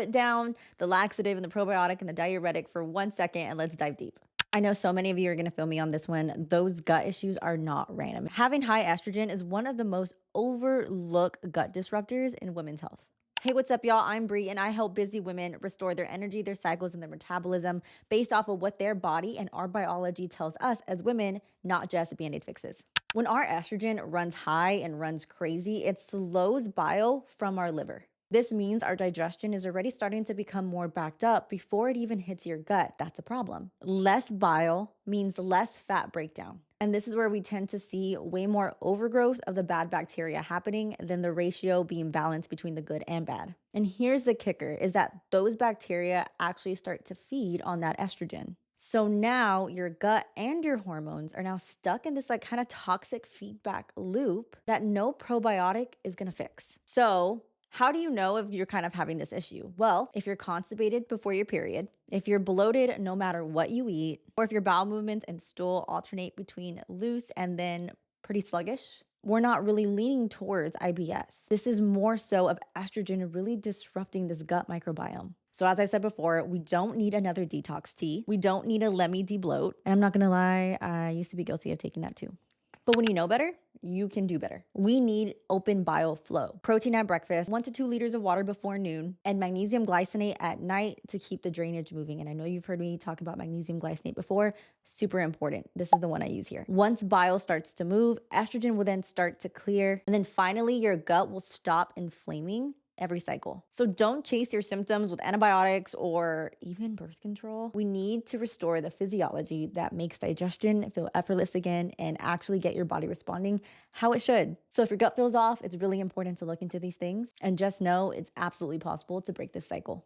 put down the laxative and the probiotic and the diuretic for 1 second and let's dive deep. I know so many of you are going to feel me on this one. Those gut issues are not random. Having high estrogen is one of the most overlooked gut disruptors in women's health. Hey, what's up, y'all? I'm Bree, and I help busy women restore their energy, their cycles, and their metabolism based off of what their body and our biology tells us as women, not just band-aid fixes. When our estrogen runs high and runs crazy, it slows bile from our liver. This means our digestion is already starting to become more backed up before it even hits your gut. That's a problem. Less bile means less fat breakdown. And this is where we tend to see way more overgrowth of the bad bacteria happening than the ratio being balanced between the good and bad. And here's the kicker is that those bacteria actually start to feed on that estrogen. So now your gut and your hormones are now stuck in this like kind of toxic feedback loop that no probiotic is going to fix. So how do you know if you're kind of having this issue? Well, if you're constipated before your period, if you're bloated no matter what you eat, or if your bowel movements and stool alternate between loose and then pretty sluggish, we're not really leaning towards IBS. This is more so of estrogen really disrupting this gut microbiome. So as I said before, we don't need another detox tea. We don't need a Let Me Debloat. And I'm not gonna lie, I used to be guilty of taking that too. But when you know better, you can do better. We need open bile flow. Protein at breakfast, 1 to 2 liters of water before noon, and magnesium glycinate at night to keep the drainage moving. And I know you've heard me talk about magnesium glycinate before. Super important. This is the one I use here. Once bile starts to move, estrogen will then start to clear. And then finally, your gut will stop inflaming every cycle. So don't chase your symptoms with antibiotics or even birth control. We need to restore the physiology that makes digestion feel effortless again and actually get your body responding how it should. So if your gut feels off, it's really important to look into these things and just know it's absolutely possible to break this cycle.